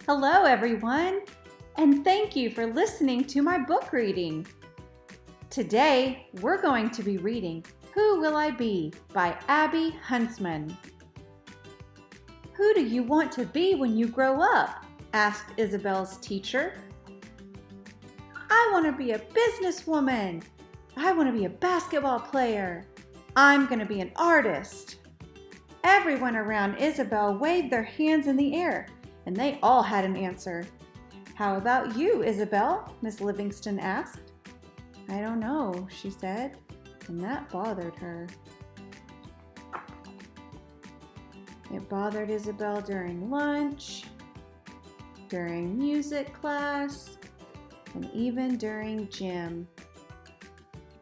Hello, everyone, and thank you for listening to my book reading. Today, we're going to be reading Who Will I Be by Abby Huntsman. Who do you want to be when you grow up? Asked Isabel's teacher. I want to be a businesswoman. I want to be a basketball player. I'm going to be an artist. Everyone around Isabel waved their hands in the air, and they all had an answer. How about you, Isabel? Miss Livingston asked. I don't know, she said, and that bothered her. It bothered Isabel during lunch, during music class, and even during gym.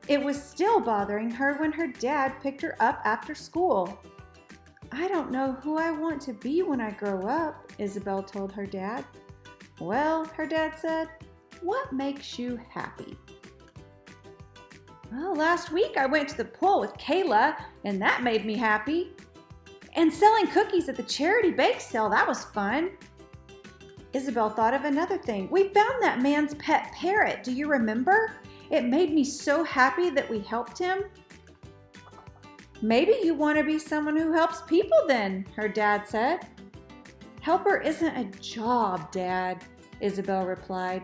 It was still bothering her when her dad picked her up after school. I don't know who I want to be when I grow up, Isabel told her dad. Well, her dad said, what makes you happy? Well, last week I went to the pool with Kayla, and that made me happy. And selling cookies at the charity bake sale, that was fun. Isabel thought of another thing. We found that man's pet parrot, do you remember? It made me so happy that we helped him. Maybe you want to be someone who helps people then, her dad said. Helper isn't a job, Dad, Isabel replied.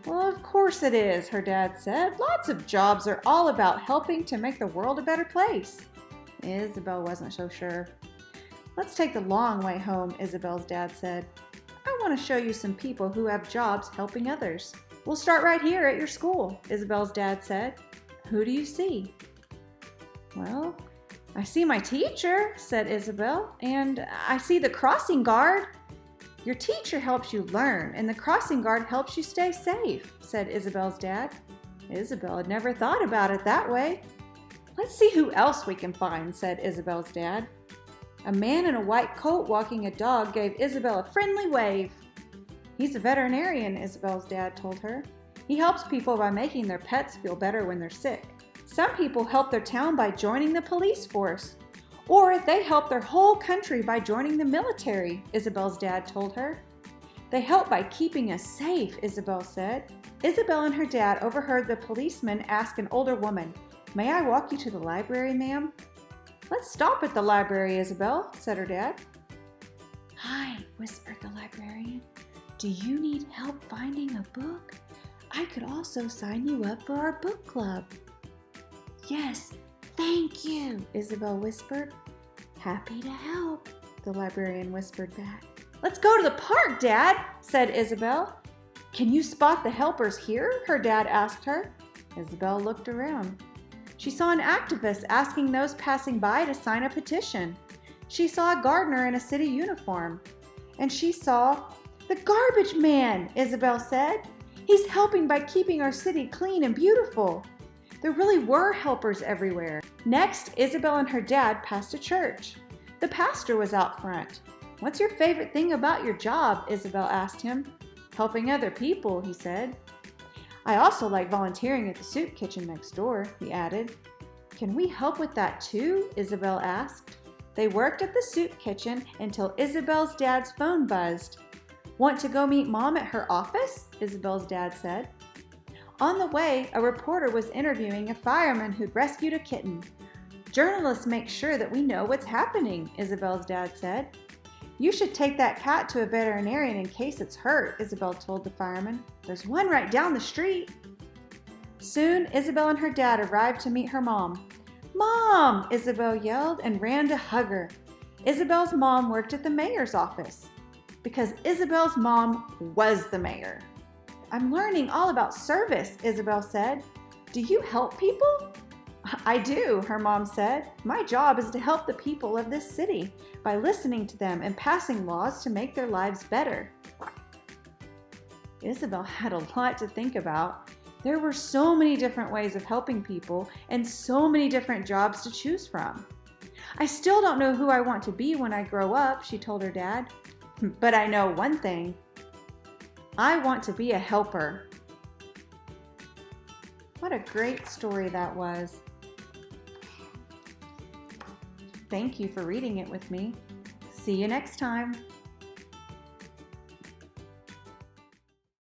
Well, of course it is, her dad said. Lots of jobs are all about helping to make the world a better place. Isabel wasn't so sure. Let's take the long way home, Isabel's dad said. I want to show you some people who have jobs helping others. We'll start right here at your school, Isabel's dad said. Who do you see? Well, I see my teacher, said Isabel, and I see the crossing guard. Your teacher helps you learn, and the crossing guard helps you stay safe, said Isabel's dad. Isabel had never thought about it that way. Let's see who else we can find, said Isabel's dad. A man in a white coat walking a dog gave Isabel a friendly wave. He's a veterinarian, Isabel's dad told her. He helps people by making their pets feel better when they're sick. Some people help their town by joining the police force, or they help their whole country by joining the military, Isabel's dad told her. They help by keeping us safe, Isabel said. Isabel and her dad overheard the policeman ask an older woman, May I walk you to the library, ma'am? Let's stop at the library, Isabel, said her dad. Hi, whispered the librarian. Do you need help finding a book? I could also sign you up for our book club. Yes, thank you, Isabel whispered. Happy to help, the librarian whispered back. Let's go to the park, Dad, said Isabel. Can you spot the helpers here? Her dad asked her. Isabel looked around. She saw an activist asking those passing by to sign a petition. She saw a gardener in a city uniform. And she saw the garbage man, Isabel said. He's helping by keeping our city clean and beautiful. There really were helpers everywhere. Next, Isabel and her dad passed a church. The pastor was out front. What's your favorite thing about your job? Isabel asked him. Helping other people, he said. I also like volunteering at the soup kitchen next door, he added. Can we help with that too? Isabel asked. They worked at the soup kitchen until Isabel's dad's phone buzzed. Want to go meet Mom at her office? Isabel's dad said. On the way, a reporter was interviewing a fireman who'd rescued a kitten. Journalists make sure that we know what's happening, Isabel's dad said. You should take that cat to a veterinarian in case it's hurt, Isabel told the fireman. There's one right down the street. Soon, Isabel and her dad arrived to meet her mom. Mom! Isabel yelled and ran to hug her. Isabel's mom worked at the mayor's office because Isabel's mom was the mayor. I'm learning all about service, Isabel said. Do you help people? I do, her mom said. My job is to help the people of this city by listening to them and passing laws to make their lives better. Isabel had a lot to think about. There were so many different ways of helping people and so many different jobs to choose from. I still don't know who I want to be when I grow up, she told her dad. But I know one thing. I want to be a helper. What a great story that was. Thank you for reading it with me. See you next time.